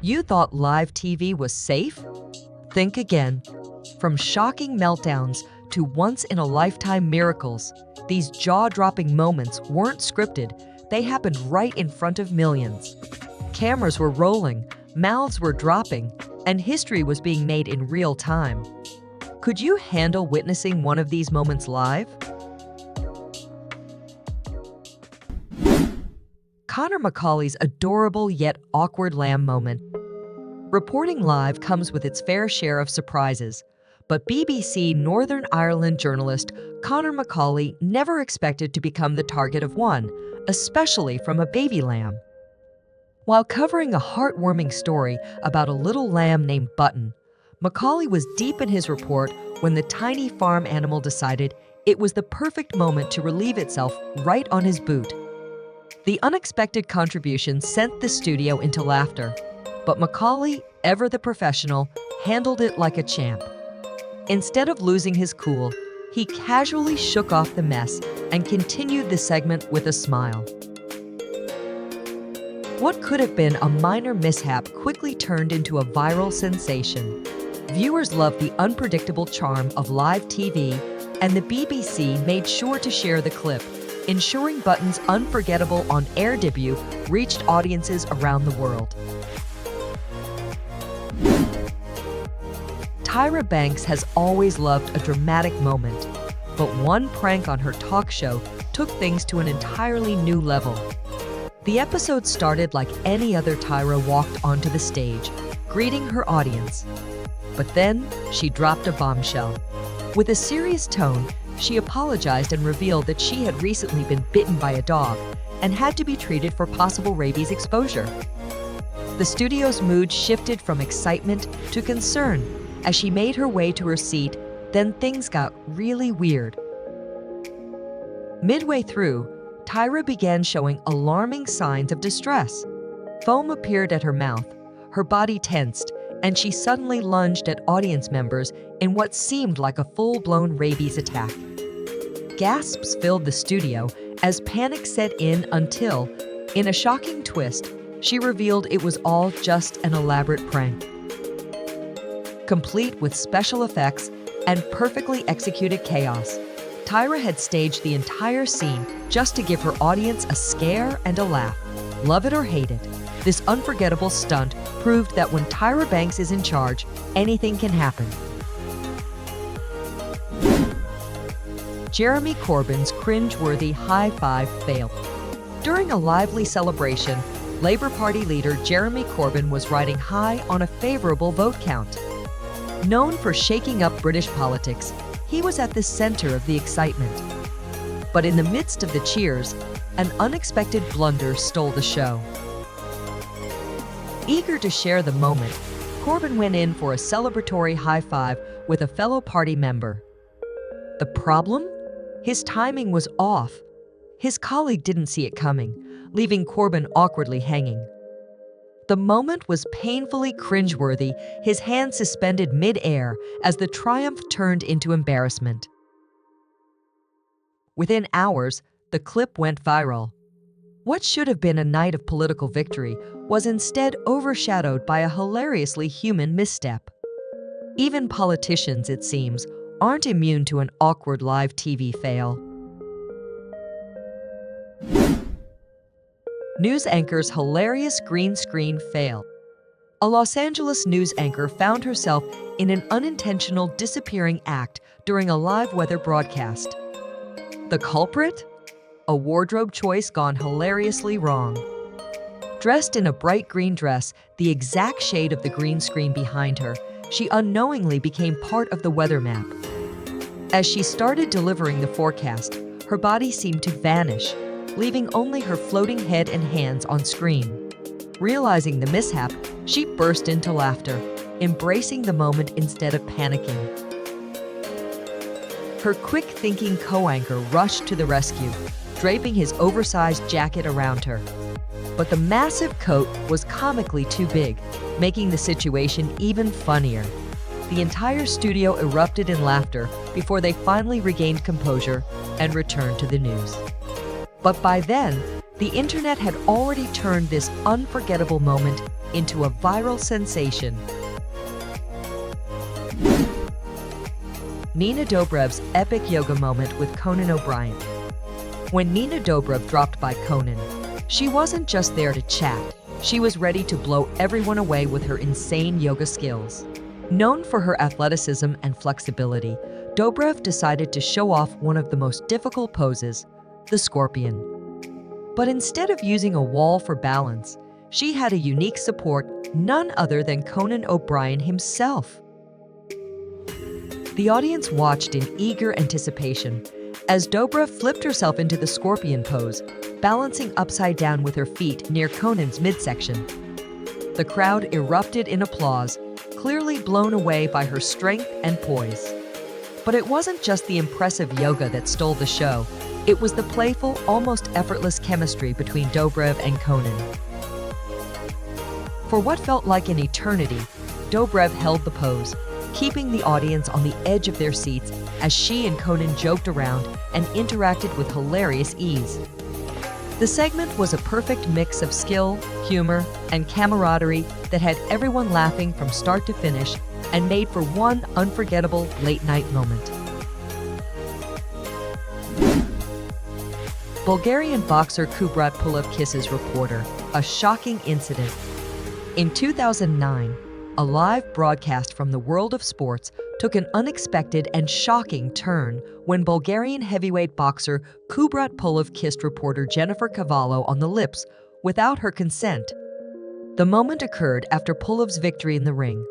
You thought live TV was safe? Think again. From shocking meltdowns to once-in-a-lifetime miracles, these jaw-dropping moments weren't scripted. They happened right in front of millions. Cameras were rolling, mouths were dropping, and history was being made in real time. Could you handle witnessing one of these moments live? Connor Macaulay's adorable yet awkward lamb moment. Reporting live comes with its fair share of surprises, but BBC Northern Ireland journalist Connor Macaulay never expected to become the target of one, especially from a baby lamb. While covering a heartwarming story about a little lamb named Button, Macaulay was deep in his report when the tiny farm animal decided it was the perfect moment to relieve itself right on his boot. The unexpected contribution sent the studio into laughter, but Macaulay, ever the professional, handled it like a champ. Instead of losing his cool, he casually shook off the mess and continued the segment with a smile. What could have been a minor mishap quickly turned into a viral sensation. Viewers loved the unpredictable charm of live TV, and the BBC made sure to share the clip, ensuring Button's unforgettable on-air debut reached audiences around the world. Tyra Banks has always loved a dramatic moment, but one prank on her talk show took things to an entirely new level. The episode started like any other Tyra walked onto the stage, greeting her audience. But then, she dropped a bombshell. With a serious tone, she apologized and revealed that she had recently been bitten by a dog and had to be treated for possible rabies exposure. The studio's mood shifted from excitement to concern as she made her way to her seat. Then things got really weird. Midway through, Tyra began showing alarming signs of distress. Foam appeared at her mouth, her body tensed, and she suddenly lunged at audience members in what seemed like a full-blown rabies attack. Gasps filled the studio as panic set in until, in a shocking twist, she revealed it was all just an elaborate prank. Complete with special effects and perfectly executed chaos, Tyra had staged the entire scene just to give her audience a scare and a laugh. Love it or hate it, this unforgettable stunt proved that when Tyra Banks is in charge, anything can happen. Jeremy Corbyn's cringe-worthy high five failed. During a lively celebration, Labour Party leader Jeremy Corbyn was riding high on a favourable vote count. Known for shaking up British politics, he was at the center of the excitement. But in the midst of the cheers, an unexpected blunder stole the show. Eager to share the moment, Corbyn went in for a celebratory high five with a fellow party member. The problem? His timing was off. His colleague didn't see it coming, leaving Corbyn awkwardly hanging. The moment was painfully cringeworthy, his hand suspended mid-air as the triumph turned into embarrassment. Within hours, the clip went viral. What should have been a night of political victory was instead overshadowed by a hilariously human misstep. Even politicians, it seems, aren't immune to an awkward live TV fail. News anchor's hilarious green screen fail. A Los Angeles news anchor found herself in an unintentional disappearing act during a live weather broadcast. The culprit? A wardrobe choice gone hilariously wrong. Dressed in a bright green dress, the exact shade of the green screen behind her, she unknowingly became part of the weather map. As she started delivering the forecast, her body seemed to vanish, leaving only her floating head and hands on screen. Realizing the mishap, she burst into laughter, embracing the moment instead of panicking. Her quick-thinking co-anchor rushed to the rescue, draping his oversized jacket around her. But the massive coat was comically too big, making the situation even funnier. The entire studio erupted in laughter before they finally regained composure and returned to the news. But by then, The internet had already turned this unforgettable moment into a viral sensation. Nina Dobrev's epic yoga moment with Conan O'Brien. When Nina Dobrev dropped by Conan, she wasn't just there to chat. She was ready to blow everyone away with her insane yoga skills. Known for her athleticism and flexibility, Dobrev decided to show off one of the most difficult poses, the scorpion. But instead of using a wall for balance, she had a unique support, none other than Conan O'Brien himself. The audience watched in eager anticipation as Dobrev flipped herself into the scorpion pose, balancing upside down with her feet near Conan's midsection. The crowd erupted in applause, clearly blown away by her strength and poise. But it wasn't just the impressive yoga that stole the show. It was the playful, almost effortless chemistry between Dobrev and Conan. For what felt like an eternity, Dobrev held the pose, keeping the audience on the edge of their seats as she and Conan joked around and interacted with hilarious ease. The segment was a perfect mix of skill, humor, and camaraderie that had everyone laughing from start to finish and made for one unforgettable late-night moment. Bulgarian boxer Kubrat Pulev kisses reporter, a shocking incident. In 2009, a live broadcast from the world of sports took an unexpected and shocking turn when Bulgarian heavyweight boxer Kubrat Pulev kissed reporter Jennifer Cavallo on the lips without her consent. The moment occurred after Pulev's victory in the ring,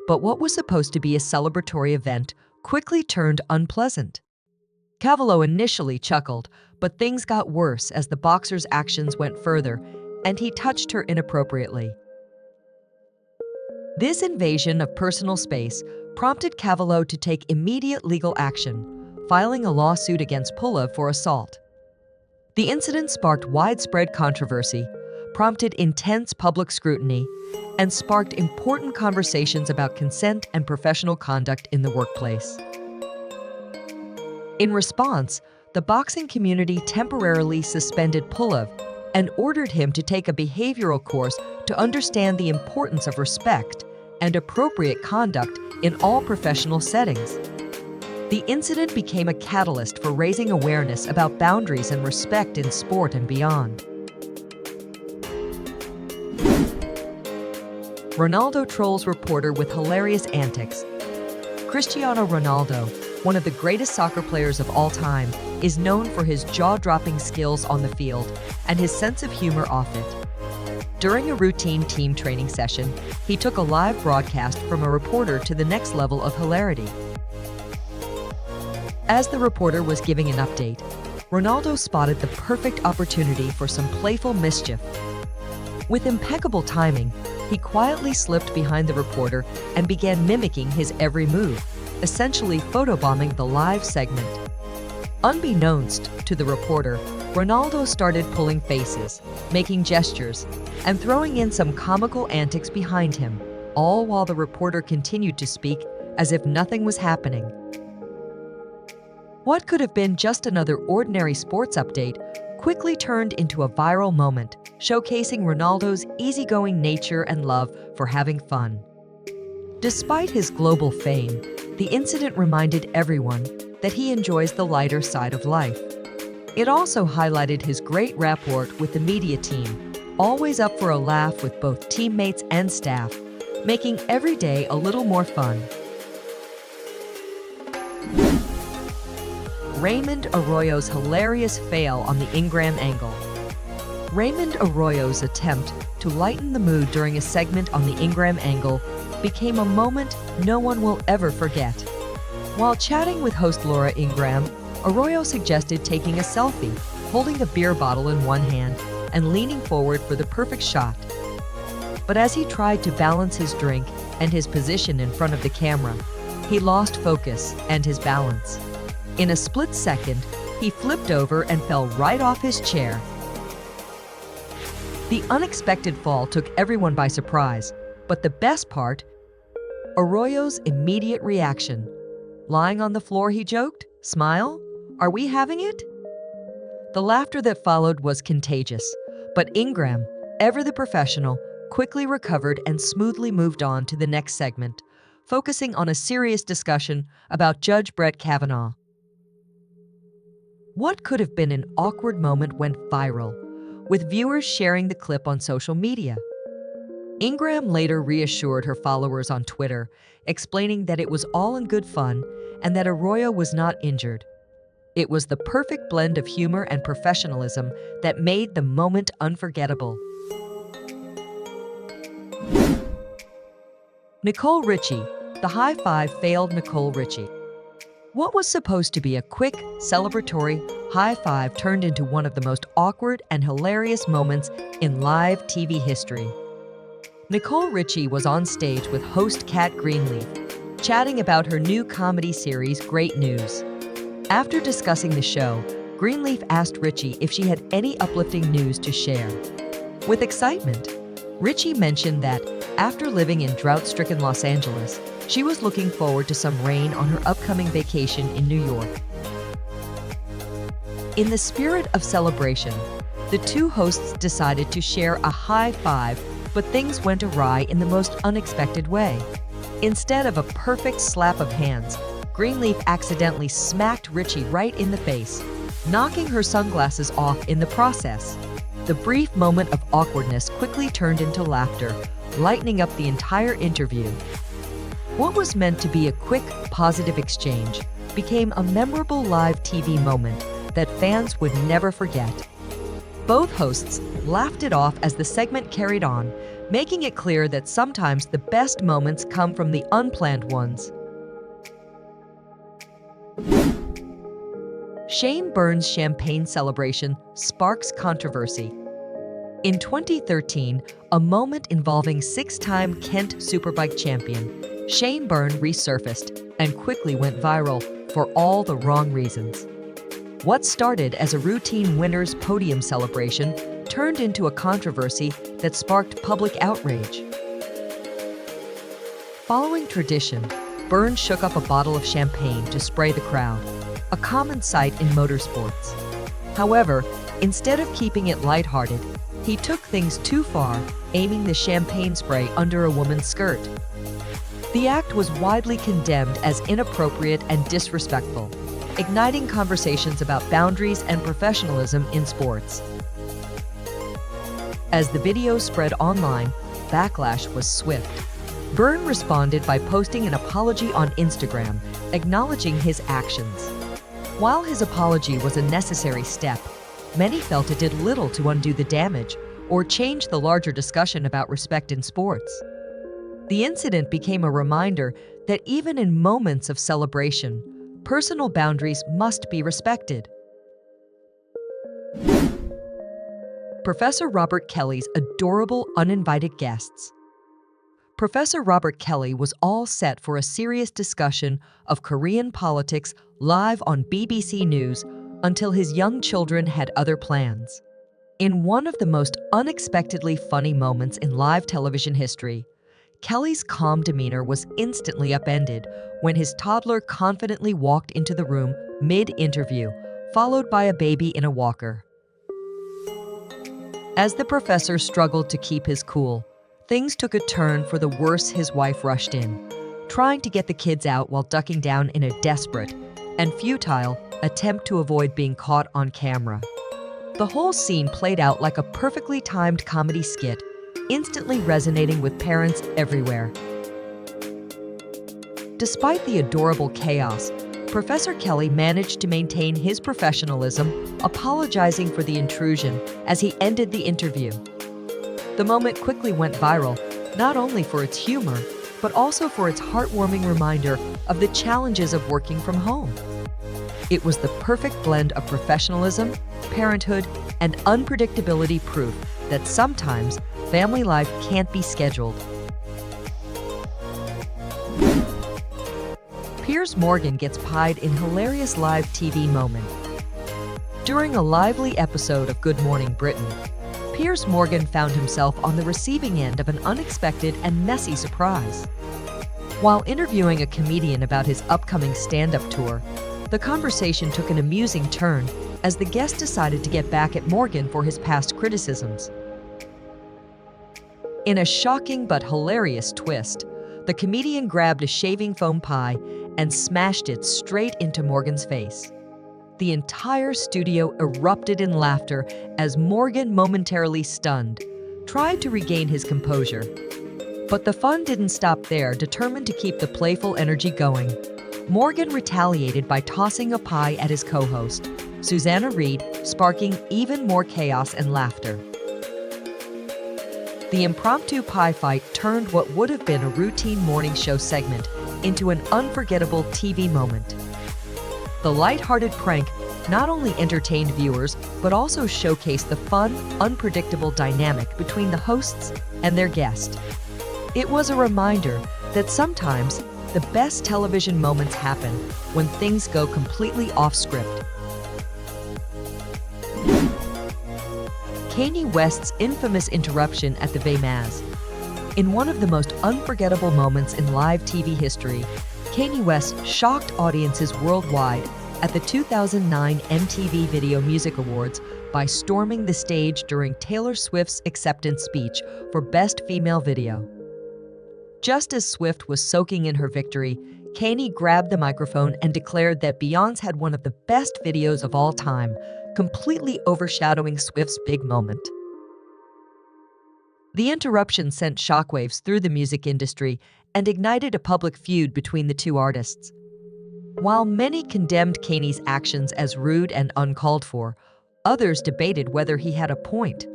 but what was supposed to be a celebratory event quickly turned unpleasant. Cavallo initially chuckled, but things got worse as the boxer's actions went further, and he touched her inappropriately. This invasion of personal space prompted Cavallo to take immediate legal action, filing a lawsuit against Pulev for assault. The incident sparked widespread controversy, prompted intense public scrutiny, and sparked important conversations about consent and professional conduct in the workplace. In response, the boxing community temporarily suspended Pulev and ordered him to take a behavioral course to understand the importance of respect and appropriate conduct in all professional settings. The incident became a catalyst for raising awareness about boundaries and respect in sport and beyond. Ronaldo trolls reporter with hilarious antics. Cristiano Ronaldo, one of the greatest soccer players of all time, is known for his jaw-dropping skills on the field and his sense of humor off it. During a routine team training session, he took a live broadcast from a reporter to the next level of hilarity. As the reporter was giving an update, Ronaldo spotted the perfect opportunity for some playful mischief. With impeccable timing, he quietly slipped behind the reporter and began mimicking his every move, essentially photobombing the live segment. Unbeknownst to the reporter, Ronaldo started pulling faces, making gestures, and throwing in some comical antics behind him, all while the reporter continued to speak as if nothing was happening. What could have been just another ordinary sports update quickly turned into a viral moment, showcasing Ronaldo's easygoing nature and love for having fun. Despite his global fame, the incident reminded everyone that he enjoys the lighter side of life. It also highlighted his great rapport with the media team, always up for a laugh with both teammates and staff, making every day a little more fun. Raymond Arroyo's hilarious fail on the Ingram angle. Raymond Arroyo's attempt to lighten the mood during a segment on the Ingram angle became a moment no one will ever forget. While chatting with host Laura Ingram, Arroyo suggested taking a selfie, holding a beer bottle in one hand and leaning forward for the perfect shot. But as he tried to balance his drink and his position in front of the camera, he lost focus and his balance. In a split second, he flipped over and fell right off his chair. The unexpected fall took everyone by surprise, but the best part, Arroyo's immediate reaction. Lying on the floor, he joked, "Smile? Are we having it?" The laughter that followed was contagious, But Ingram, ever the professional, quickly recovered and smoothly moved on to the next segment, focusing on a serious discussion about Judge Brett Kavanaugh. What could have been an awkward moment went viral, with viewers sharing the clip on social media. Ingram later reassured her followers on Twitter, explaining that it was all in good fun and that Arroyo was not injured. It was the perfect blend of humor and professionalism that made the moment unforgettable. Nicole Richie. The high five failed Nicole Richie. What was supposed to be a quick, celebratory high five turned into one of the most awkward and hilarious moments in live TV history. Nicole Richie was on stage with host Kat Greenleaf, chatting about her new comedy series, Great News. After discussing the show, Greenleaf asked Richie if she had any uplifting news to share. With excitement, Richie mentioned that, after living in drought-stricken Los Angeles, she was looking forward to some rain on her upcoming vacation in New York. In the spirit of celebration, the two hosts decided to share a high five, but things went awry in the most unexpected way. Instead of a perfect slap of hands, Greenleaf accidentally smacked Richie right in the face, knocking her sunglasses off in the process. The brief moment of awkwardness quickly turned into laughter, lightening up the entire interview. What was meant to be a quick, positive exchange became a memorable live TV moment that fans would never forget. Both hosts laughed it off as the segment carried on, making it clear that sometimes the best moments come from the unplanned ones. Shane Byrne's champagne celebration sparks controversy. In 2013, a moment involving six-time Kent Superbike champion Shane Byrne resurfaced and quickly went viral for all the wrong reasons. What started as a routine winner's podium celebration turned into a controversy that sparked public outrage. Following tradition, Byrne shook up a bottle of champagne to spray the crowd, a common sight in motorsports. However, instead of keeping it lighthearted, he took things too far, aiming the champagne spray under a woman's skirt. The act was widely condemned as inappropriate and disrespectful, igniting conversations about boundaries and professionalism in sports. As the video spread online, backlash was swift. Byrne responded by posting an apology on Instagram, acknowledging his actions. While his apology was a necessary step, many felt it did little to undo the damage or change the larger discussion about respect in sports. The incident became a reminder that even in moments of celebration, personal boundaries must be respected. Professor Robert Kelly's adorable uninvited guests. Professor Robert Kelly was all set for a serious discussion of Korean politics live on BBC News until his young children had other plans. In one of the most unexpectedly funny moments in live television history, Kelly's calm demeanor was instantly upended when his toddler confidently walked into the room mid-interview, followed by a baby in a walker. As the professor struggled to keep his cool, things took a turn for the worse. His wife rushed in, trying to get the kids out while ducking down in a desperate and futile attempt to avoid being caught on camera. The whole scene played out like a perfectly timed comedy skit, instantly resonating with parents everywhere. Despite the adorable chaos, Professor Kelly managed to maintain his professionalism, apologizing for the intrusion as he ended the interview. The moment quickly went viral, not only for its humor, but also for its heartwarming reminder of the challenges of working from home. It was the perfect blend of professionalism, parenthood, and unpredictability, proof that sometimes family life can't be scheduled. Piers Morgan gets pied in hilarious live TV moment. During a lively episode of Good Morning Britain, Piers Morgan found himself on the receiving end of an unexpected and messy surprise. While interviewing a comedian about his upcoming stand-up tour, the conversation took an amusing turn as the guest decided to get back at Morgan for his past criticisms. In a shocking but hilarious twist, the comedian grabbed a shaving foam pie and smashed it straight into Morgan's face. The entire studio erupted in laughter as Morgan, momentarily stunned, tried to regain his composure. But the fun didn't stop there. Determined to keep the playful energy going, Morgan retaliated by tossing a pie at his co-host, Susanna Reid, sparking even more chaos and laughter. The impromptu pie fight turned what would have been a routine morning show segment into an unforgettable TV moment. The light-hearted prank not only entertained viewers, but also showcased the fun, unpredictable dynamic between the hosts and their guest. It was a reminder that sometimes the best television moments happen when things go completely off script. Kanye West's infamous interruption at the VMAs. In one of the most unforgettable moments in live TV history, Kanye West shocked audiences worldwide at the 2009 MTV Video Music Awards by storming the stage during Taylor Swift's acceptance speech for Best Female Video. Just as Swift was soaking in her victory, Kanye grabbed the microphone and declared that Beyoncé had one of the best videos of all time, completely overshadowing Swift's big moment. The interruption sent shockwaves through the music industry and ignited a public feud between the two artists. While many condemned Kanye's actions as rude and uncalled for, others debated whether he had a point.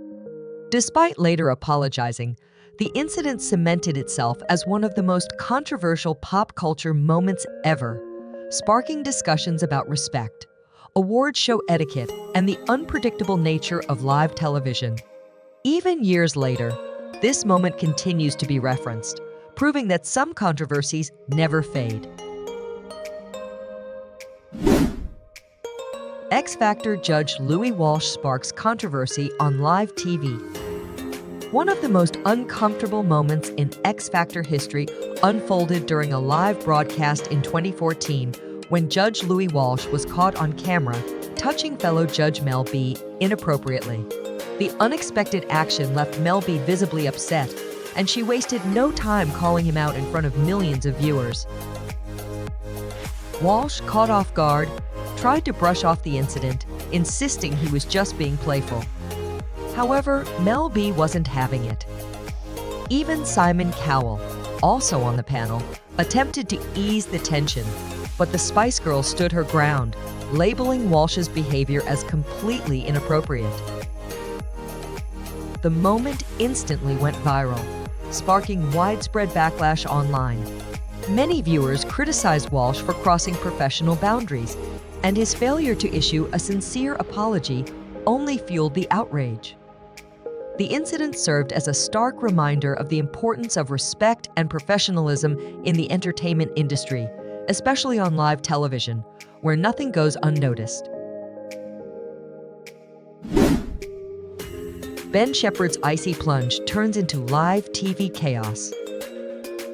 Despite later apologizing, the incident cemented itself as one of the most controversial pop culture moments ever, sparking discussions about respect, award show etiquette, and the unpredictable nature of live television. Even years later, this moment continues to be referenced, proving that some controversies never fade. X Factor judge Louis Walsh sparks controversy on live TV. One of the most uncomfortable moments in X Factor history unfolded during a live broadcast in 2014 when Judge Louis Walsh was caught on camera touching fellow Judge Mel B inappropriately. The unexpected action left Mel B visibly upset, and she wasted no time calling him out in front of millions of viewers. Walsh, caught off guard, tried to brush off the incident, insisting he was just being playful. However, Mel B wasn't having it. Even Simon Cowell, also on the panel, attempted to ease the tension, but the Spice Girls stood her ground, labeling Walsh's behavior as completely inappropriate. The moment instantly went viral, sparking widespread backlash online. Many viewers criticized Walsh for crossing professional boundaries, and his failure to issue a sincere apology only fueled the outrage. The incident served as a stark reminder of the importance of respect and professionalism in the entertainment industry, especially on live television, where nothing goes unnoticed. Ben Shepherd's icy plunge turns into live TV chaos.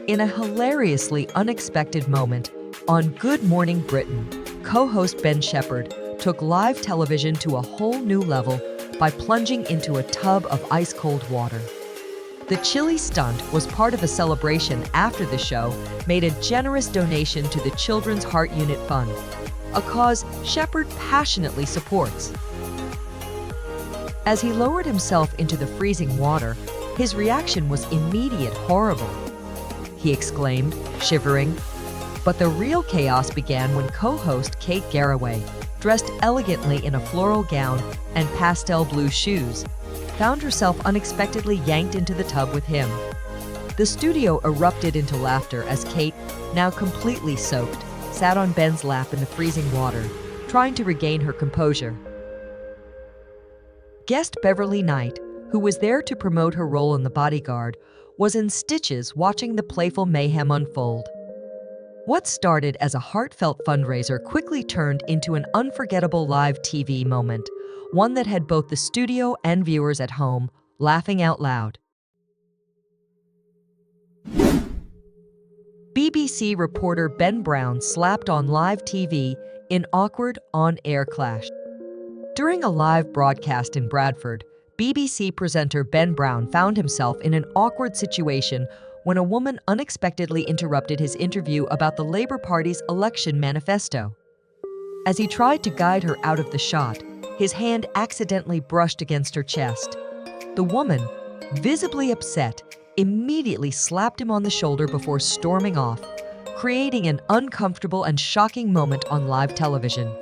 In a hilariously unexpected moment, on Good Morning Britain, co-host Ben Shepherd took live television to a whole new level by plunging into a tub of ice-cold water. The chilly stunt was part of a celebration after the show made a generous donation to the Children's Heart Unit Fund, a cause Shepherd passionately supports. As he lowered himself into the freezing water, his reaction was immediate horrible. He exclaimed, shivering. But the real chaos began when co-host Kate Garraway, dressed elegantly in a floral gown and pastel blue shoes, found herself unexpectedly yanked into the tub with him. The studio erupted into laughter as Kate, now completely soaked, sat on Ben's lap in the freezing water, trying to regain her composure. Guest Beverly Knight, who was there to promote her role in The Bodyguard, was in stitches watching the playful mayhem unfold. What started as a heartfelt fundraiser quickly turned into an unforgettable live TV moment, one that had both the studio and viewers at home laughing out loud. BBC reporter Ben Brown slapped on live TV in awkward on-air clash. During a live broadcast in Bradford, BBC presenter Ben Brown found himself in an awkward situation when a woman unexpectedly interrupted his interview about the Labour Party's election manifesto. As he tried to guide her out of the shot, his hand accidentally brushed against her chest. The woman, visibly upset, immediately slapped him on the shoulder before storming off, creating an uncomfortable and shocking moment on live television.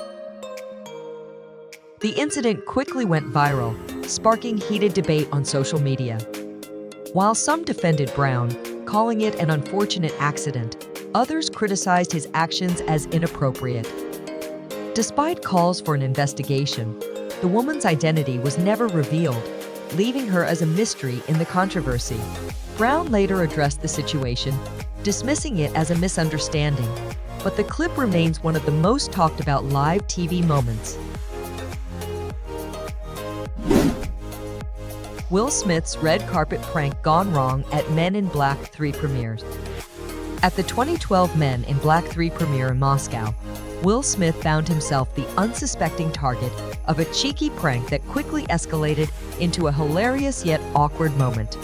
The incident quickly went viral, sparking heated debate on social media. While some defended Brown, calling it an unfortunate accident, others criticized his actions as inappropriate. Despite calls for an investigation, the woman's identity was never revealed, leaving her as a mystery in the controversy. Brown later addressed the situation, dismissing it as a misunderstanding, but the clip remains one of the most talked about live TV moments. Will Smith's red carpet prank gone wrong at Men in Black 3 premieres. At the 2012 Men in Black 3 premiere in Moscow, Will Smith found himself the unsuspecting target of a cheeky prank that quickly escalated into a hilarious yet awkward moment.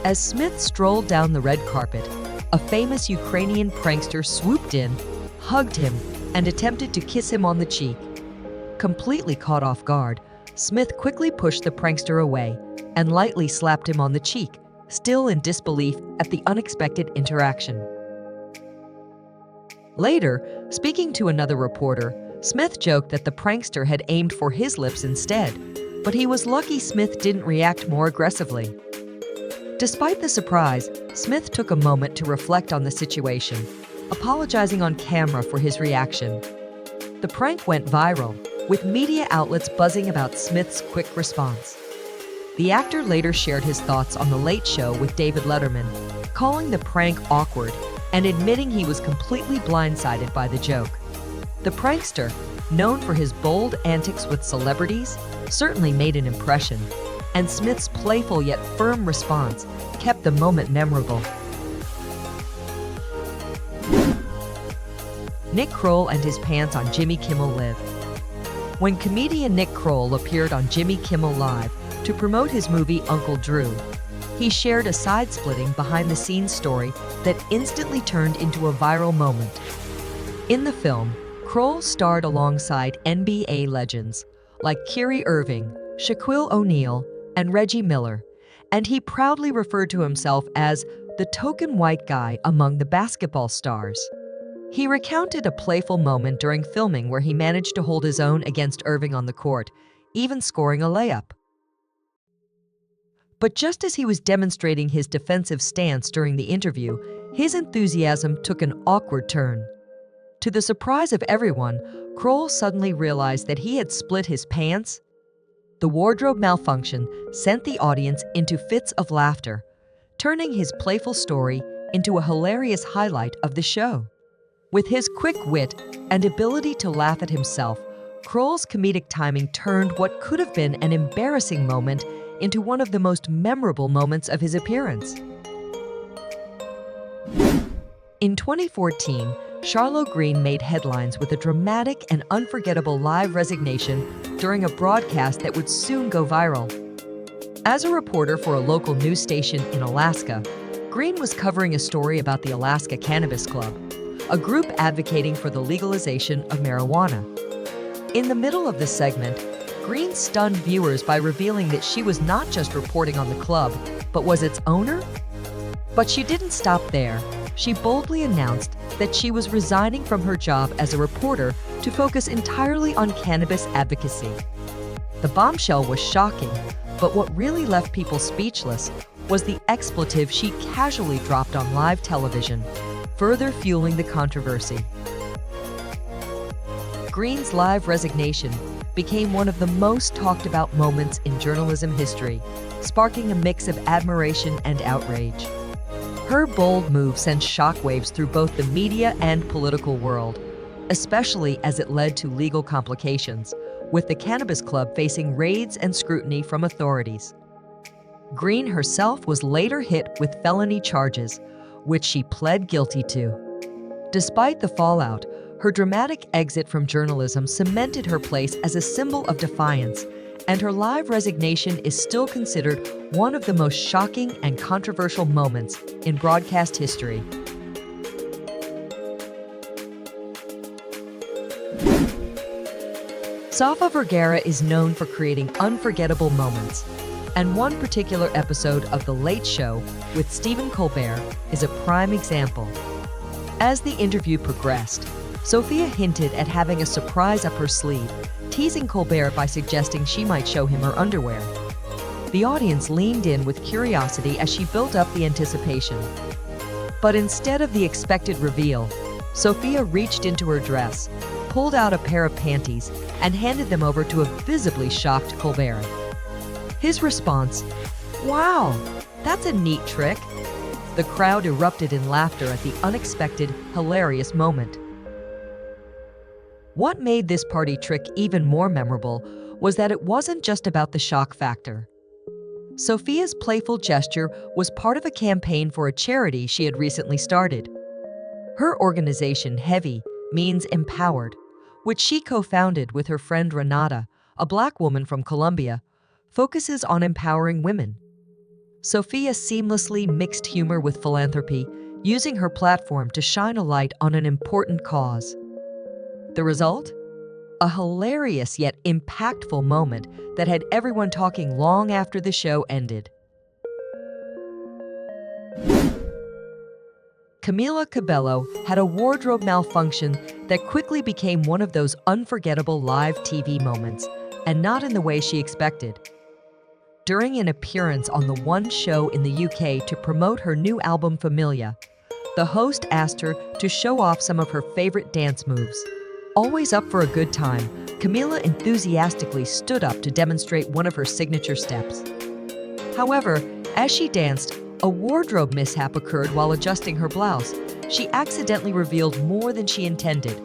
As Smith strolled down the red carpet, a famous Ukrainian prankster swooped in, hugged him, and attempted to kiss him on the cheek. Completely caught off guard, Smith quickly pushed the prankster away and lightly slapped him on the cheek, still in disbelief at the unexpected interaction. Later, speaking to another reporter, Smith joked that the prankster had aimed for his lips instead, but he was lucky Smith didn't react more aggressively. Despite the surprise, Smith took a moment to reflect on the situation, apologizing on camera for his reaction. The prank went viral, with media outlets buzzing about Smith's quick response. The actor later shared his thoughts on The Late Show with David Letterman, calling the prank awkward and admitting he was completely blindsided by the joke. The prankster, known for his bold antics with celebrities, certainly made an impression, and Smith's playful yet firm response kept the moment memorable. Nick Kroll and his pants on Jimmy Kimmel Live. When comedian Nick Kroll appeared on Jimmy Kimmel Live to promote his movie Uncle Drew, he shared a side-splitting behind-the-scenes story that instantly turned into a viral moment. In the film, Kroll starred alongside NBA legends like Kyrie Irving, Shaquille O'Neal, and Reggie Miller, and he proudly referred to himself as the token white guy among the basketball stars. He recounted a playful moment during filming where he managed to hold his own against Irving on the court, even scoring a layup. But just as he was demonstrating his defensive stance during the interview, his enthusiasm took an awkward turn. To the surprise of everyone, Kroll suddenly realized that he had split his pants. The wardrobe malfunction sent the audience into fits of laughter, turning his playful story into a hilarious highlight of the show. With his quick wit and ability to laugh at himself, Kroll's comedic timing turned what could have been an embarrassing moment into one of the most memorable moments of his appearance. In 2014, Charlotte Green made headlines with a dramatic and unforgettable live resignation during a broadcast that would soon go viral. As a reporter for a local news station in Alaska, Green was covering a story about the Alaska Cannabis Club, a group advocating for the legalization of marijuana. In the middle of the segment, Green stunned viewers by revealing that she was not just reporting on the club, but was its owner? But she didn't stop there. She boldly announced that she was resigning from her job as a reporter to focus entirely on cannabis advocacy. The bombshell was shocking, but what really left people speechless was the expletive she casually dropped on live television, further fueling the controversy. Green's live resignation became one of the most talked about moments in journalism history, sparking a mix of admiration and outrage. Her bold move sent shockwaves through both the media and political world, especially as it led to legal complications, with the Cannabis Club facing raids and scrutiny from authorities. Green herself was later hit with felony charges, which she pled guilty to. Despite the fallout, Her dramatic exit from journalism cemented her place as a symbol of defiance, and her live resignation is still considered one of the most shocking and controversial moments in broadcast history. Sofia Vergara is known for creating unforgettable moments, and one particular episode of The Late Show with Stephen Colbert is a prime example. As the interview progressed, Sofia hinted at having a surprise up her sleeve, teasing Colbert by suggesting she might show him her underwear. The audience leaned in with curiosity as she built up the anticipation. But instead of the expected reveal, Sofia reached into her dress, pulled out a pair of panties, and handed them over to a visibly shocked Colbert. His response, "Wow, that's a neat trick." The crowd erupted in laughter at the unexpected, hilarious moment. What made this party trick even more memorable was that it wasn't just about the shock factor. Sofia's playful gesture was part of a campaign for a charity she had recently started. Her organization, Heavy, means empowered, which she co-founded with her friend Renata, a Black woman from Colombia, focuses on empowering women. Sofia seamlessly mixed humor with philanthropy, using her platform to shine a light on an important cause. The result? A hilarious yet impactful moment that had everyone talking long after the show ended. Camila Cabello had a wardrobe malfunction that quickly became one of those unforgettable live TV moments, and not in the way she expected. During an appearance on the One show in the UK to promote her new album Familia, the host asked her to show off some of her favorite dance moves. Always up for a good time, Camila enthusiastically stood up to demonstrate one of her signature steps. However, as she danced, a wardrobe mishap occurred while adjusting her blouse. She accidentally revealed more than she intended.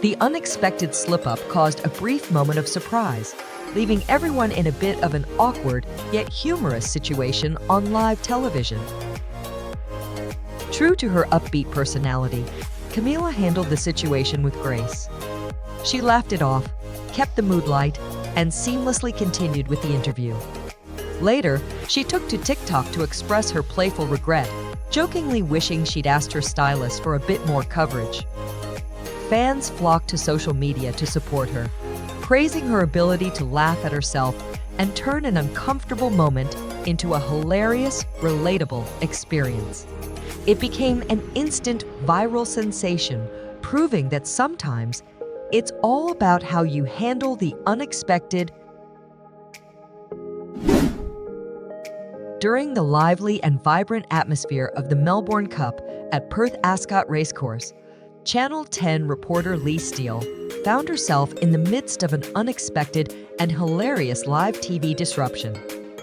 The unexpected slip-up caused a brief moment of surprise, leaving everyone in a bit of an awkward yet humorous situation on live television. True to her upbeat personality, Camila handled the situation with grace. She laughed it off, kept the mood light, and seamlessly continued with the interview. Later, she took to TikTok to express her playful regret, jokingly wishing she'd asked her stylist for a bit more coverage. Fans flocked to social media to support her, praising her ability to laugh at herself and turn an uncomfortable moment into a hilarious, relatable experience. It became an instant viral sensation, proving that sometimes it's all about how you handle the unexpected. During the lively and vibrant atmosphere of the Melbourne Cup at Perth Ascot Racecourse, Channel 10 reporter Lee Steele found herself in the midst of an unexpected and hilarious live TV disruption.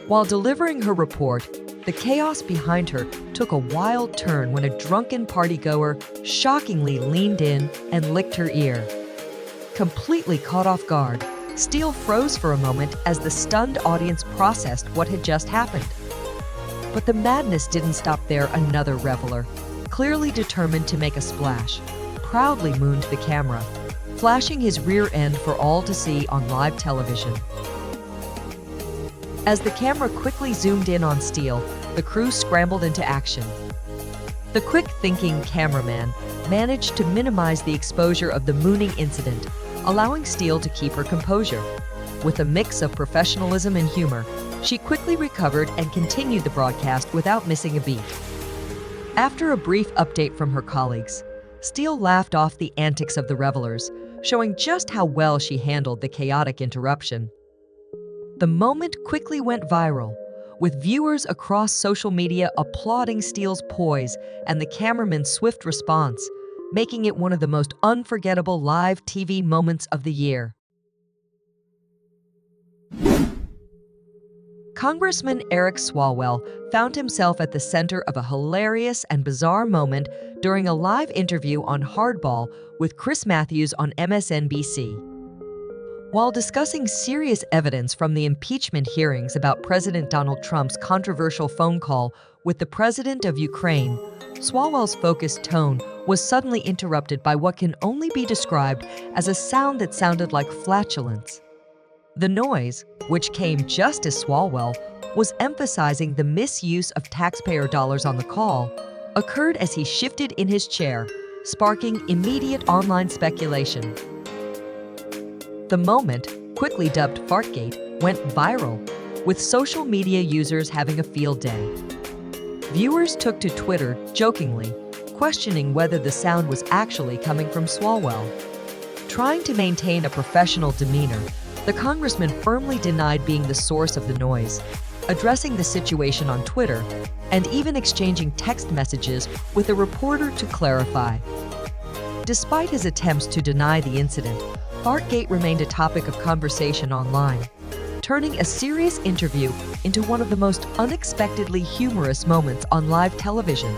While delivering her report, the chaos behind her took a wild turn when a drunken partygoer shockingly leaned in and licked her ear. Completely caught off guard, Steele froze for a moment as the stunned audience processed what had just happened. But the madness didn't stop there. Another reveler, clearly determined to make a splash, proudly mooned the camera, flashing his rear end for all to see on live television. As the camera quickly zoomed in on Steele, the crew scrambled into action. The quick-thinking cameraman managed to minimize the exposure of the mooning incident, allowing Steele to keep her composure. With a mix of professionalism and humor, she quickly recovered and continued the broadcast without missing a beat. After a brief update from her colleagues, Steele laughed off the antics of the revelers, showing just how well she handled the chaotic interruption. The moment quickly went viral, with viewers across social media applauding Steele's poise and the cameraman's swift response, making it one of the most unforgettable live TV moments of the year. Congressman Eric Swalwell found himself at the center of a hilarious and bizarre moment during a live interview on Hardball with Chris Matthews on MSNBC. While discussing serious evidence from the impeachment hearings about President Donald Trump's controversial phone call with the president of Ukraine, Swalwell's focused tone was suddenly interrupted by what can only be described as a sound that sounded like flatulence. The noise, which came just as Swalwell was emphasizing the misuse of taxpayer dollars on the call, occurred as he shifted in his chair, sparking immediate online speculation. The moment, quickly dubbed Fartgate, went viral, with social media users having a field day. Viewers took to Twitter jokingly, questioning whether the sound was actually coming from Swalwell. Trying to maintain a professional demeanor, the congressman firmly denied being the source of the noise, addressing the situation on Twitter, and even exchanging text messages with a reporter to clarify. Despite his attempts to deny the incident, Fartgate remained a topic of conversation online, turning a serious interview into one of the most unexpectedly humorous moments on live television.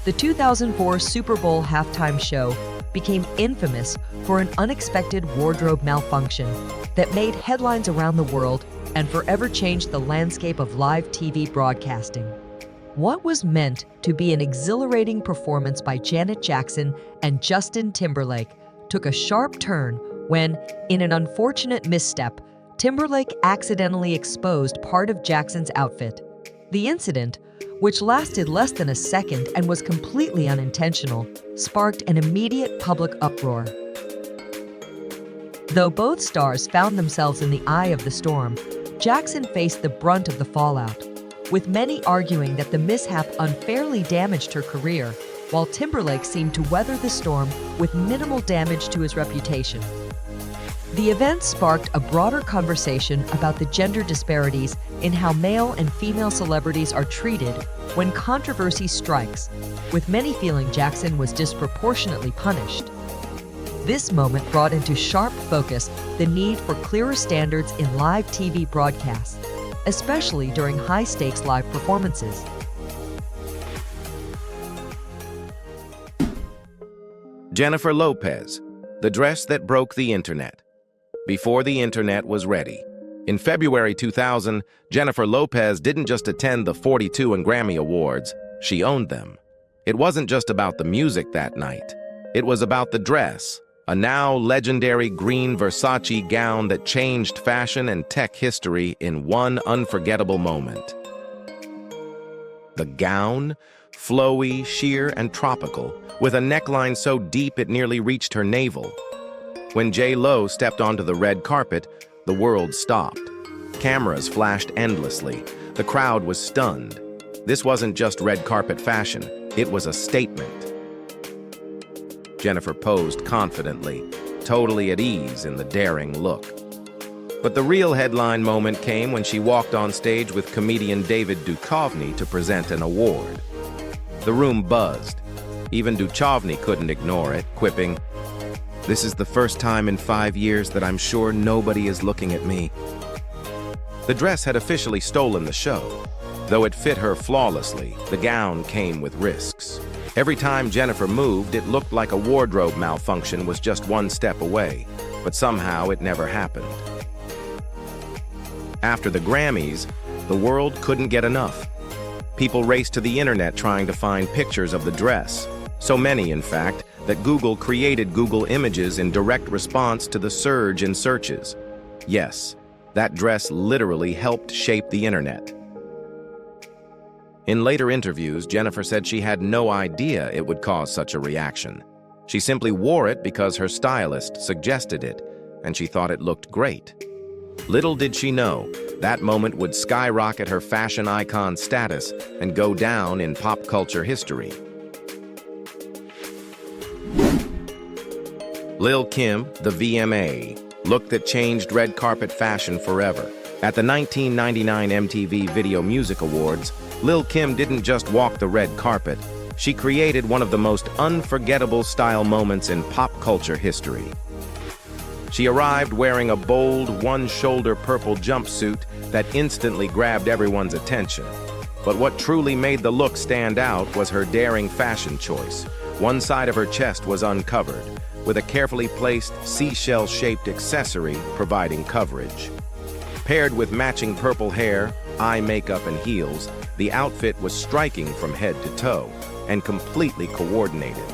The 2004 Super Bowl halftime show became infamous for an unexpected wardrobe malfunction that made headlines around the world and forever changed the landscape of live TV broadcasting. What was meant to be an exhilarating performance by Janet Jackson and Justin Timberlake took a sharp turn when, in an unfortunate misstep, Timberlake accidentally exposed part of Jackson's outfit. The incident, which lasted less than a second and was completely unintentional, sparked an immediate public uproar. Though both stars found themselves in the eye of the storm, Jackson faced the brunt of the fallout, with many arguing that the mishap unfairly damaged her career, while Timberlake seemed to weather the storm with minimal damage to his reputation. The event sparked a broader conversation about the gender disparities in how male and female celebrities are treated when controversy strikes, with many feeling Jackson was disproportionately punished. This moment brought into sharp focus the need for clearer standards in live TV broadcasts, especially during high-stakes live performances. Jennifer Lopez, the dress that broke the internet. Before the internet was ready. In February 2000, Jennifer Lopez didn't just attend the 42 and Grammy Awards, she owned them. It wasn't just about the music that night. It was about the dress, a now legendary green Versace gown that changed fashion and tech history in one unforgettable moment. The gown, flowy, sheer, and tropical, with a neckline so deep it nearly reached her navel. When J.Lo stepped onto the red carpet, the world stopped. Cameras flashed endlessly. The crowd was stunned. This wasn't just red carpet fashion, it was a statement. Jennifer posed confidently, totally at ease in the daring look. But the real headline moment came when she walked on stage with comedian David Duchovny to present an award. The room buzzed. Even Duchovny couldn't ignore it, quipping, "This is the first time in 5 years that I'm sure nobody is looking at me." The dress had officially stolen the show. Though it fit her flawlessly, the gown came with risks. Every time Jennifer moved, it looked like a wardrobe malfunction was just one step away, but somehow it never happened. After the Grammys, the world couldn't get enough. People raced to the internet trying to find pictures of the dress. So many, in fact, that Google created Google Images in direct response to the surge in searches. Yes, that dress literally helped shape the internet. In later interviews, Jennifer said she had no idea it would cause such a reaction. She simply wore it because her stylist suggested it, and she thought it looked great. Little did she know, that moment would skyrocket her fashion icon status and go down in pop culture history. Lil' Kim, the VMA, look that changed red carpet fashion forever. At the 1999 MTV Video Music Awards, Lil' Kim didn't just walk the red carpet, she created one of the most unforgettable style moments in pop culture history. She arrived wearing a bold, one-shoulder purple jumpsuit that instantly grabbed everyone's attention. But what truly made the look stand out was her daring fashion choice. One side of her chest was uncovered, with a carefully placed seashell-shaped accessory providing coverage. Paired with matching purple hair, eye makeup, and heels, the outfit was striking from head to toe and completely coordinated.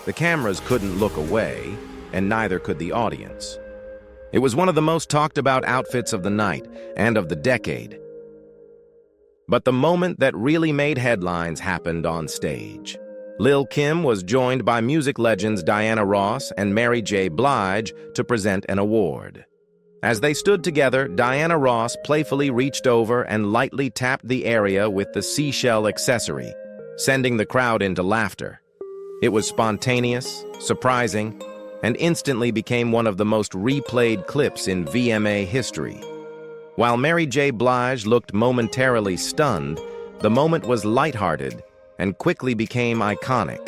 The cameras couldn't look away, and neither could the audience. It was one of the most talked about outfits of the night and of the decade. But the moment that really made headlines happened on stage. Lil' Kim was joined by music legends Diana Ross and Mary J. Blige to present an award. As they stood together, Diana Ross playfully reached over and lightly tapped the area with the seashell accessory, sending the crowd into laughter. It was spontaneous, surprising, and instantly became one of the most replayed clips in VMA history. While Mary J. Blige looked momentarily stunned, the moment was lighthearted and quickly became iconic.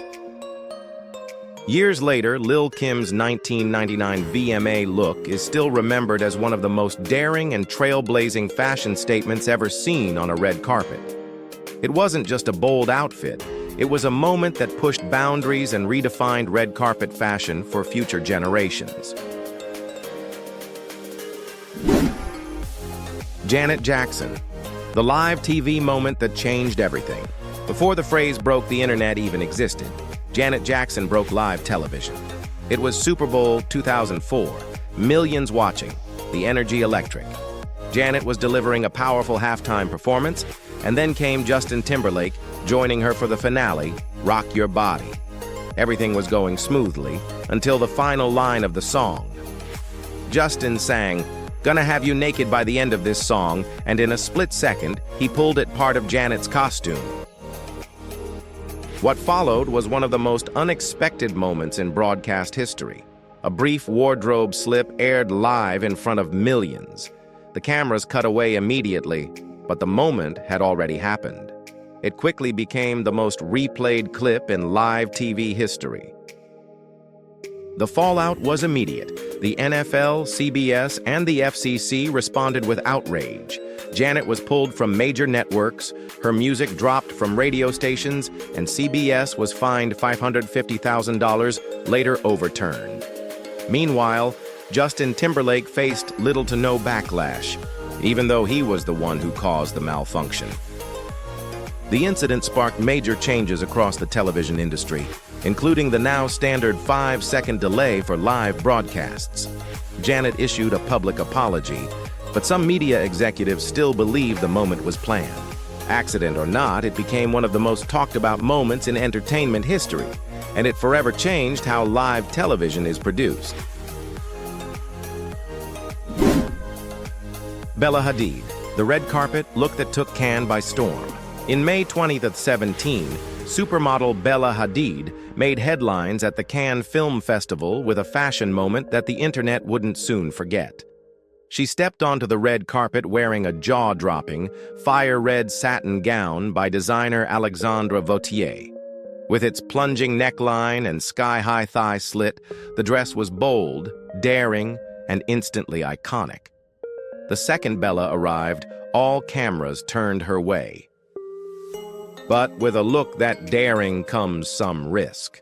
Years later, Lil' Kim's 1999 VMA look is still remembered as one of the most daring and trailblazing fashion statements ever seen on a red carpet. It wasn't just a bold outfit, it was a moment that pushed boundaries and redefined red carpet fashion for future generations. Janet Jackson, the live TV moment that changed everything. Before the phrase broke the internet even existed, Janet Jackson broke live television. It was Super Bowl 2004, millions watching, the energy electric. Janet was delivering a powerful halftime performance, and then came Justin Timberlake, joining her for the finale, Rock Your Body. Everything was going smoothly until the final line of the song. Justin sang, "Gonna have you naked by the end of this song," and in a split second, he pulled at part of Janet's costume. What followed was one of the most unexpected moments in broadcast history. A brief wardrobe slip aired live in front of millions. The cameras cut away immediately, but the moment had already happened. It quickly became the most replayed clip in live TV history. The fallout was immediate. The NFL, CBS, and the FCC responded with outrage. Janet was pulled from major networks, her music dropped from radio stations, and CBS was fined $550,000, later overturned. Meanwhile, Justin Timberlake faced little to no backlash, even though he was the one who caused the malfunction. The incident sparked major changes across the television industry, including the now standard 5-second delay for live broadcasts. Janet issued a public apology, but some media executives still believe the moment was planned. Accident or not, it became one of the most talked about moments in entertainment history, and it forever changed how live television is produced. Bella Hadid, the red carpet look that took Cannes by storm. In May 2017, supermodel Bella Hadid made headlines at the Cannes Film Festival with a fashion moment that the internet wouldn't soon forget. She stepped onto the red carpet wearing a jaw-dropping, fire-red satin gown by designer Alexandre Vauthier. With its plunging neckline and sky-high thigh slit, the dress was bold, daring, and instantly iconic. The second Bella arrived, all cameras turned her way. But with a look that daring comes some risk.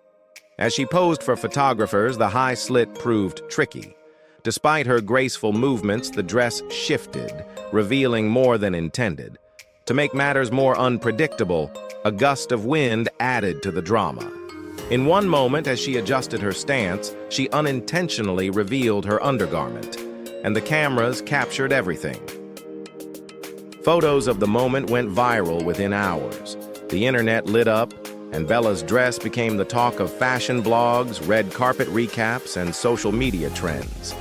As she posed for photographers, the high slit proved tricky. Despite her graceful movements, the dress shifted, revealing more than intended. To make matters more unpredictable, a gust of wind added to the drama. In one moment, as she adjusted her stance, she unintentionally revealed her undergarment, and the cameras captured everything. Photos of the moment went viral within hours. The internet lit up, and Bella's dress became the talk of fashion blogs, red carpet recaps, and social media trends.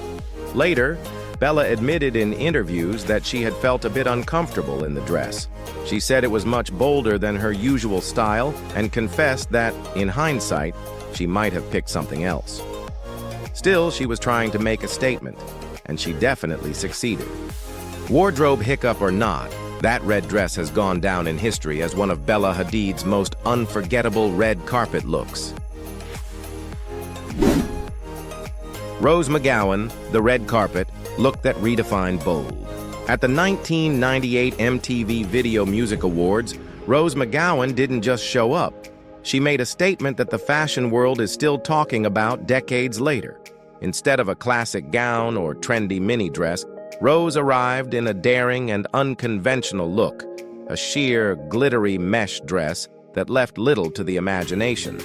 Later, Bella admitted in interviews that she had felt a bit uncomfortable in the dress. She said it was much bolder than her usual style and confessed that, in hindsight, she might have picked something else. Still, she was trying to make a statement, and she definitely succeeded. Wardrobe hiccup or not, that red dress has gone down in history as one of Bella Hadid's most unforgettable red carpet looks. Rose McGowan, the red carpet, look that redefined bold. At the 1998 MTV Video Music Awards, Rose McGowan didn't just show up. She made a statement that the fashion world is still talking about decades later. Instead of a classic gown or trendy mini dress, Rose arrived in a daring and unconventional look, a sheer, glittery mesh dress that left little to the imagination.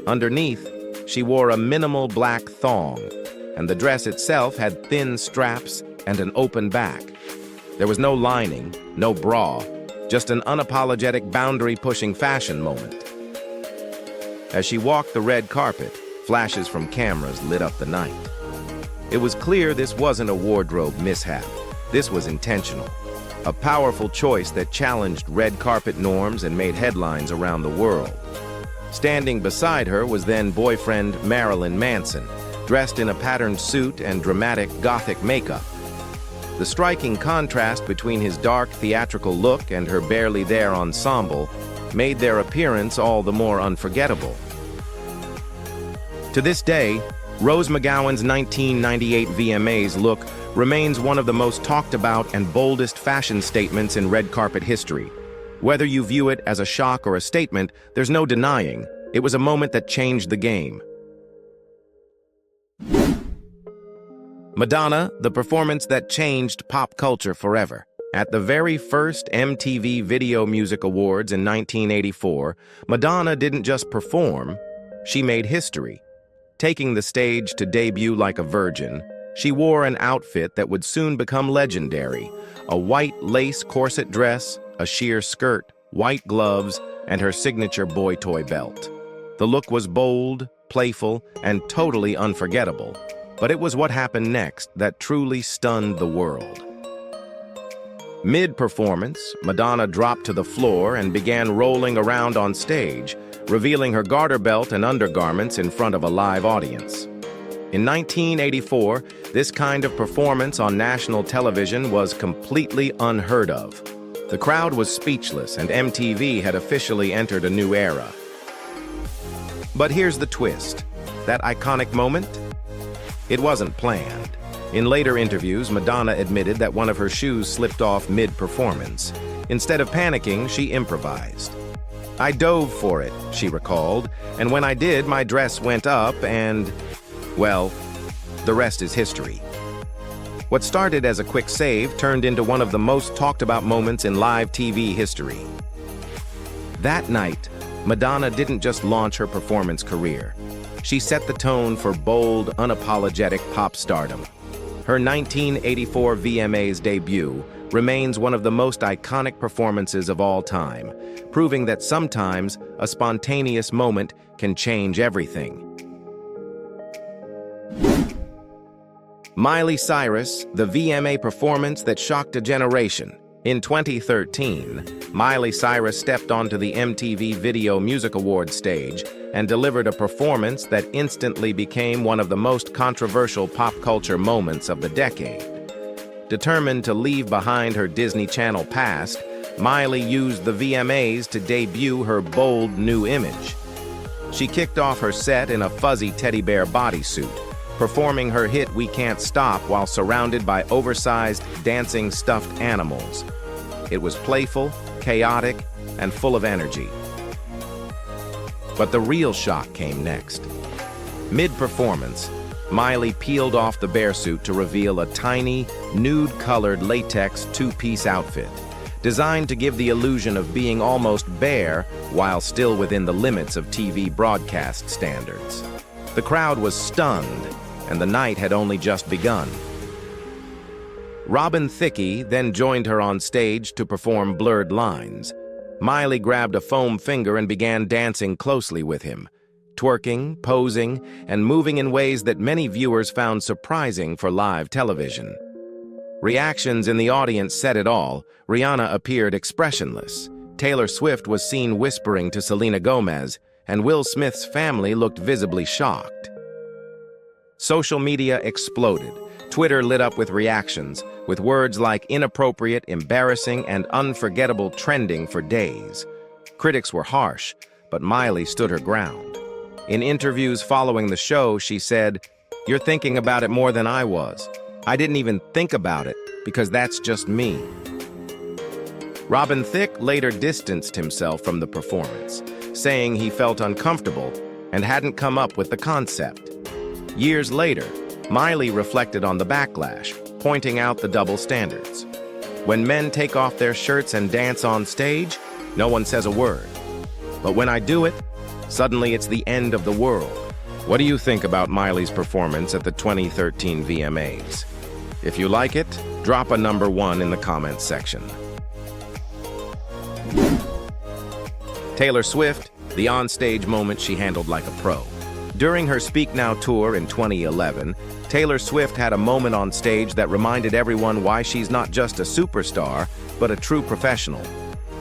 Underneath, she wore a minimal black thong, and the dress itself had thin straps and an open back. There was no lining, no bra, just an unapologetic boundary-pushing fashion moment. As she walked the red carpet, flashes from cameras lit up the night. It was clear this wasn't a wardrobe mishap. This was intentional. A powerful choice that challenged red carpet norms and made headlines around the world. Standing beside her was then boyfriend Marilyn Manson, dressed in a patterned suit and dramatic Gothic makeup. The striking contrast between his dark theatrical look and her barely there ensemble made their appearance all the more unforgettable. To this day, Rose McGowan's 1998 VMAs look remains one of the most talked about and boldest fashion statements in red carpet history. Whether you view it as a shock or a statement, there's no denying it was a moment that changed the game. Madonna, the performance that changed pop culture forever. At the very first MTV Video Music Awards in 1984, Madonna didn't just perform, she made history. Taking the stage to debut like a virgin, she wore an outfit that would soon become legendary: a white lace corset dress, a sheer skirt, white gloves, and her signature boy toy belt. The look was bold, playful, and totally unforgettable, but it was what happened next that truly stunned the world. Mid-performance, Madonna dropped to the floor and began rolling around on stage, revealing her garter belt and undergarments in front of a live audience. In 1984, this kind of performance on national television was completely unheard of. The crowd was speechless, and MTV had officially entered a new era. But here's the twist. That iconic moment? It wasn't planned. In later interviews, Madonna admitted that one of her shoes slipped off mid-performance. Instead of panicking, she improvised. "I dove for it," she recalled, "and when I did, my dress went up and, well, the rest is history." What started as a quick save turned into one of the most talked about moments in live TV history. That night, Madonna didn't just launch her performance career. She set the tone for bold, unapologetic pop stardom. Her 1984 VMAs debut remains one of the most iconic performances of all time, proving that sometimes a spontaneous moment can change everything. Miley Cyrus, the VMA performance that shocked a generation. In 2013, Miley Cyrus stepped onto the MTV Video Music Awards stage and delivered a performance that instantly became one of the most controversial pop culture moments of the decade. Determined to leave behind her Disney Channel past, Miley used the VMAs to debut her bold new image. She kicked off her set in a fuzzy teddy bear bodysuit, performing her hit "We Can't Stop" while surrounded by oversized, dancing stuffed animals. It was playful, chaotic, and full of energy. But the real shock came next. Mid-performance, Miley peeled off the bear suit to reveal a tiny, nude-colored latex two-piece outfit, designed to give the illusion of being almost bare while still within the limits of TV broadcast standards. The crowd was stunned, and the night had only just begun. Robin Thicke then joined her on stage to perform Blurred Lines. Miley grabbed a foam finger and began dancing closely with him, twerking, posing, and moving in ways that many viewers found surprising for live television. Reactions in the audience said it all. Rihanna appeared expressionless. Taylor Swift was seen whispering to Selena Gomez, and Will Smith's family looked visibly shocked. Social media exploded. Twitter lit up with reactions, with words like inappropriate, embarrassing, and unforgettable trending for days. Critics were harsh, but Miley stood her ground. In interviews following the show, she said, "You're thinking about it more than I was. I didn't even think about it, because that's just me." Robin Thicke later distanced himself from the performance, saying he felt uncomfortable and hadn't come up with the concept. Years later, Miley reflected on the backlash, pointing out the double standards. When men take off their shirts and dance on stage, no one says a word. But when I do it, suddenly it's the end of the world. What do you think about Miley's performance at the 2013 VMAs? If you like it, drop a number 1 in the comments section. Taylor Swift, the on-stage moment she handled like a pro. During her Speak Now tour in 2011, Taylor Swift had a moment on stage that reminded everyone why she's not just a superstar, but a true professional.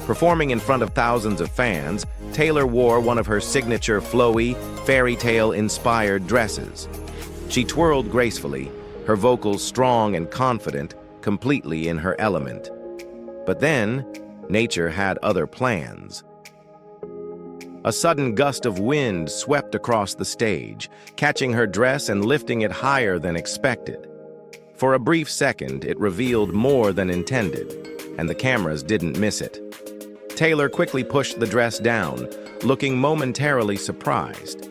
Performing in front of thousands of fans, Taylor wore one of her signature flowy, fairy tale-inspired dresses. She twirled gracefully, her vocals strong and confident, completely in her element. But then, nature had other plans. A sudden gust of wind swept across the stage, catching her dress and lifting it higher than expected. For a brief second, it revealed more than intended, and the cameras didn't miss it. Taylor quickly pushed the dress down, looking momentarily surprised.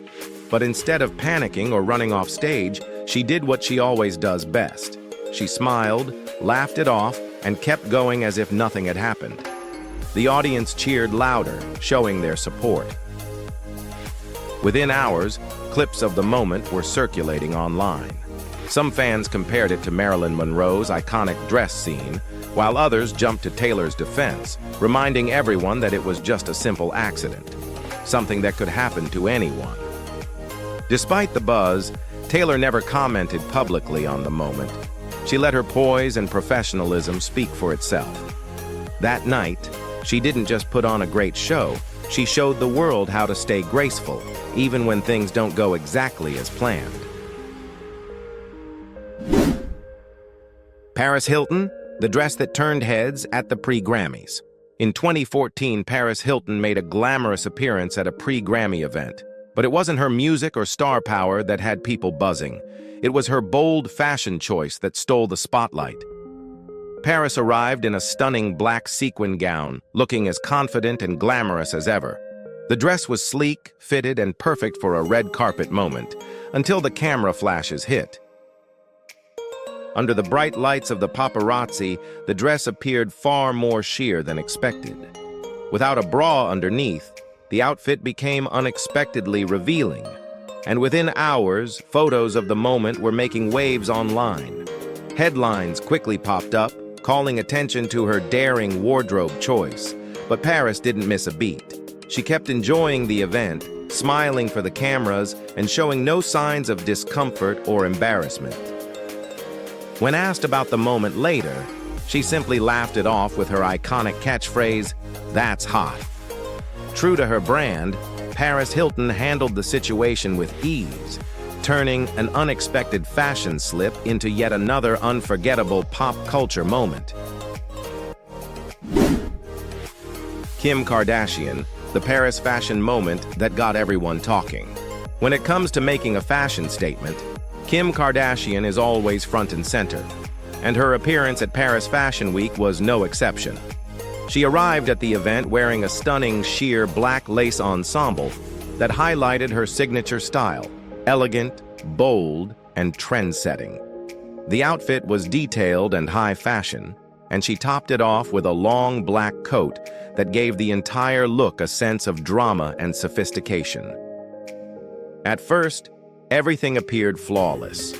But instead of panicking or running off stage, she did what she always does best. She smiled, laughed it off, and kept going as if nothing had happened. The audience cheered louder, showing their support. Within hours, clips of the moment were circulating online. Some fans compared it to Marilyn Monroe's iconic dress scene, while others jumped to Taylor's defense, reminding everyone that it was just a simple accident, something that could happen to anyone. Despite the buzz, Taylor never commented publicly on the moment. She let her poise and professionalism speak for itself. That night, she didn't just put on a great show, she showed the world how to stay graceful, even when things don't go exactly as planned. Paris Hilton, the dress that turned heads at the pre-Grammys. In 2014, Paris Hilton made a glamorous appearance at a pre-Grammy event. But it wasn't her music or star power that had people buzzing. It was her bold fashion choice that stole the spotlight. Paris arrived in a stunning black sequin gown, looking as confident and glamorous as ever. The dress was sleek, fitted, and perfect for a red carpet moment, until the camera flashes hit. Under the bright lights of the paparazzi, the dress appeared far more sheer than expected. Without a bra underneath, the outfit became unexpectedly revealing. And within hours, photos of the moment were making waves online. Headlines quickly popped up, calling attention to her daring wardrobe choice. But Paris didn't miss a beat. She kept enjoying the event, smiling for the cameras, and showing no signs of discomfort or embarrassment. When asked about the moment later, she simply laughed it off with her iconic catchphrase, "That's hot." True to her brand, Paris Hilton handled the situation with ease, turning an unexpected fashion slip into yet another unforgettable pop culture moment. Kim Kardashian, the Paris fashion moment that got everyone talking. When it comes to making a fashion statement, Kim Kardashian is always front and center, and her appearance at Paris Fashion Week was no exception. She arrived at the event wearing a stunning sheer black lace ensemble that highlighted her signature style, elegant, bold, and trend-setting. The outfit was detailed and high fashion, and she topped it off with a long black coat that gave the entire look a sense of drama and sophistication. At first, everything appeared flawless.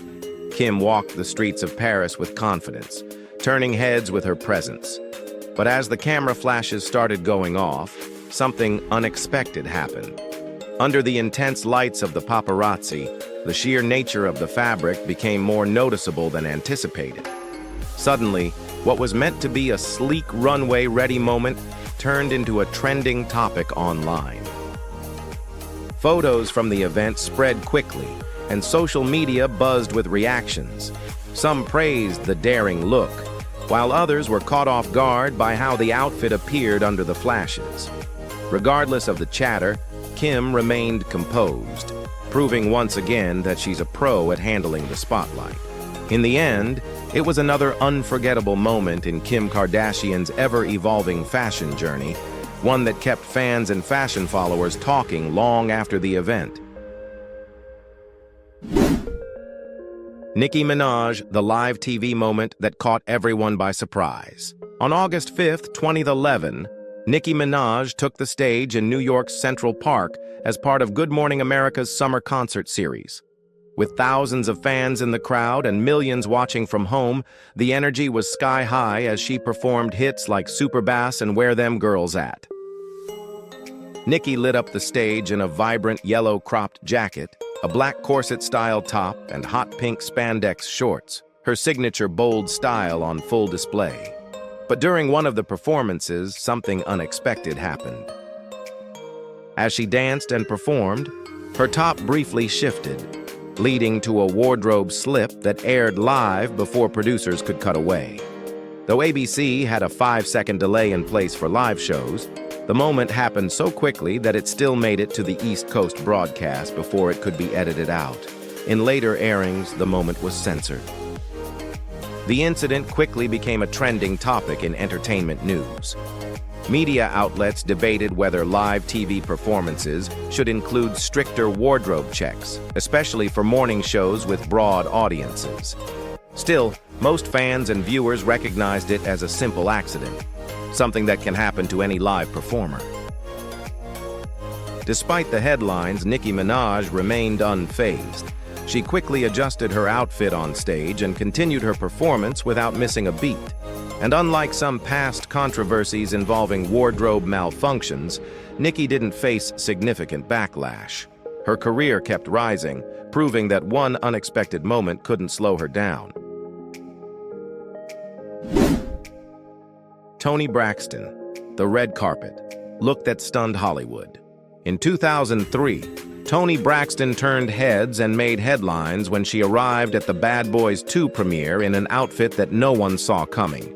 Kim walked the streets of Paris with confidence, turning heads with her presence. But as the camera flashes started going off, something unexpected happened. Under the intense lights of the paparazzi, the sheer nature of the fabric became more noticeable than anticipated. Suddenly, what was meant to be a sleek runway-ready moment turned into a trending topic online. Photos from the event spread quickly, and social media buzzed with reactions. Some praised the daring look, while others were caught off guard by how the outfit appeared under the flashes. Regardless of the chatter, Kim remained composed, proving once again that she's a pro at handling the spotlight. In the end, it was another unforgettable moment in Kim Kardashian's ever-evolving fashion journey, one that kept fans and fashion followers talking long after the event. Nicki Minaj, the live TV moment that caught everyone by surprise. On August 5th, 2011, Nicki Minaj took the stage in New York's Central Park as part of Good Morning America's summer concert series. With thousands of fans in the crowd and millions watching from home, the energy was sky high as she performed hits like Super Bass and Where Them Girls At. Nicki lit up the stage in a vibrant yellow cropped jacket, a black corset-style top, and hot pink spandex shorts, her signature bold style on full display. But during one of the performances, something unexpected happened. As she danced and performed, her top briefly shifted, leading to a wardrobe slip that aired live before producers could cut away. Though ABC had a 5-second delay in place for live shows, the moment happened so quickly that it still made it to the East Coast broadcast before it could be edited out. In later airings, the moment was censored. The incident quickly became a trending topic in entertainment news. Media outlets debated whether live TV performances should include stricter wardrobe checks, especially for morning shows with broad audiences. Still, most fans and viewers recognized it as a simple accident, something that can happen to any live performer. Despite the headlines, Nicki Minaj remained unfazed. She quickly adjusted her outfit on stage and continued her performance without missing a beat. And unlike some past controversies involving wardrobe malfunctions, Nicki didn't face significant backlash. Her career kept rising, proving that one unexpected moment couldn't slow her down. Toni Braxton, the red carpet, look that stunned Hollywood. In 2003, Toni Braxton turned heads and made headlines when she arrived at the Bad Boys 2 premiere in an outfit that no one saw coming.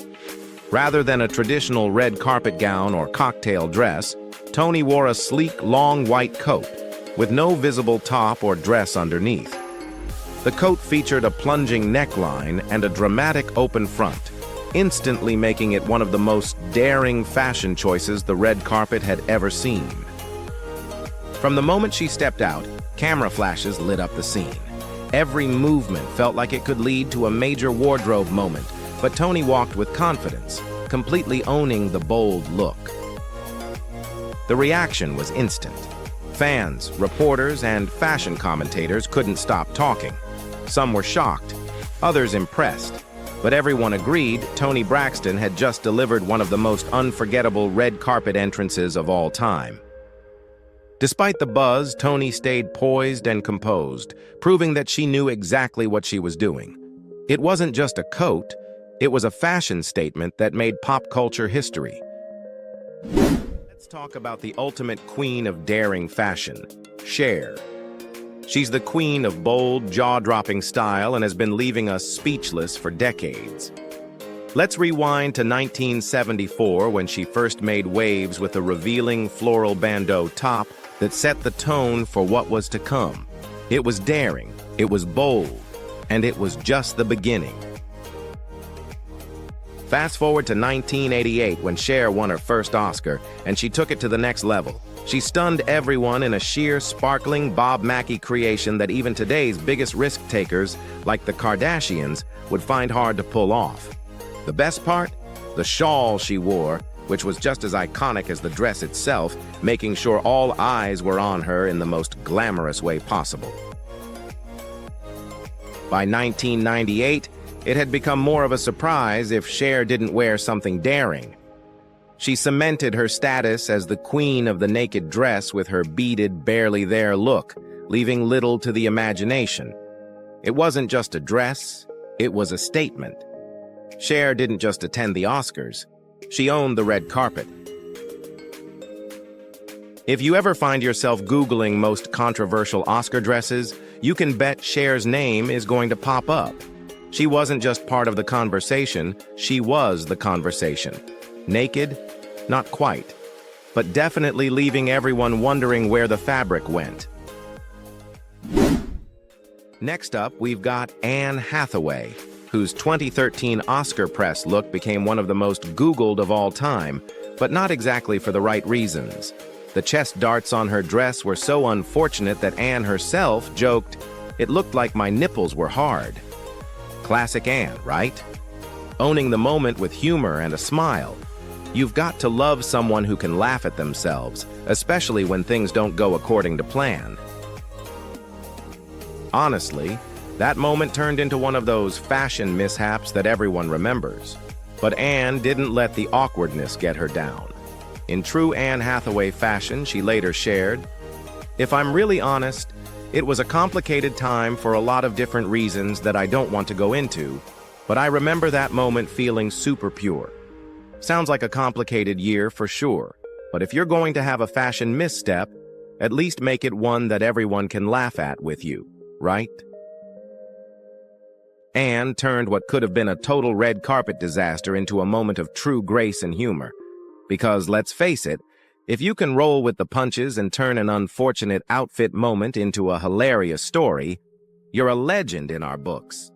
Rather than a traditional red carpet gown or cocktail dress, Toni wore a sleek, long white coat with no visible top or dress underneath. The coat featured a plunging neckline and a dramatic open front, instantly making it one of the most daring fashion choices the red carpet had ever seen. From the moment she stepped out, camera flashes lit up the scene. Every movement felt like it could lead to a major wardrobe moment, but Toni walked with confidence, completely owning the bold look. The reaction was instant. Fans, reporters, and fashion commentators couldn't stop talking. Some were shocked, others impressed, but everyone agreed Toni Braxton had just delivered one of the most unforgettable red carpet entrances of all time. Despite the buzz, Toni stayed poised and composed, proving that she knew exactly what she was doing. It wasn't just a coat, it was a fashion statement that made pop culture history. Let's talk about the ultimate queen of daring fashion, Cher. She's the queen of bold, jaw-dropping style and has been leaving us speechless for decades. Let's rewind to 1974 when she first made waves with a revealing floral bandeau top that set the tone for what was to come. It was daring, it was bold, and it was just the beginning. Fast forward to 1988 when Cher won her first Oscar, and she took it to the next level. She stunned everyone in a sheer, sparkling Bob Mackie creation that even today's biggest risk-takers, like the Kardashians, would find hard to pull off. The best part? The shawl she wore, which was just as iconic as the dress itself, making sure all eyes were on her in the most glamorous way possible. By 1998, it had become more of a surprise if Cher didn't wear something daring. She cemented her status as the queen of the naked dress with her beaded, barely there look, leaving little to the imagination. It wasn't just a dress, it was a statement. Cher didn't just attend the Oscars, she owned the red carpet. If you ever find yourself Googling most controversial Oscar dresses, you can bet Cher's name is going to pop up. She wasn't just part of the conversation, she was the conversation. Naked? Not quite, but definitely leaving everyone wondering where the fabric went. Next up, we've got Anne Hathaway, whose 2013 Oscar press look became one of the most Googled of all time, but not exactly for the right reasons. The chest darts on her dress were so unfortunate that Anne herself joked, "It looked like my nipples were hard." Classic Anne, right? Owning the moment with humor and a smile. You've got to love someone who can laugh at themselves, especially when things don't go according to plan. Honestly, that moment turned into one of those fashion mishaps that everyone remembers. But Anne didn't let the awkwardness get her down. In true Anne Hathaway fashion, she later shared, "If I'm really honest, it was a complicated time for a lot of different reasons that I don't want to go into, but I remember that moment feeling super pure." Sounds like a complicated year for sure, but if you're going to have a fashion misstep, at least make it one that everyone can laugh at with you, right? Anne turned what could have been a total red carpet disaster into a moment of true grace and humor. Because, let's face it, if you can roll with the punches and turn an unfortunate outfit moment into a hilarious story, you're a legend in our books.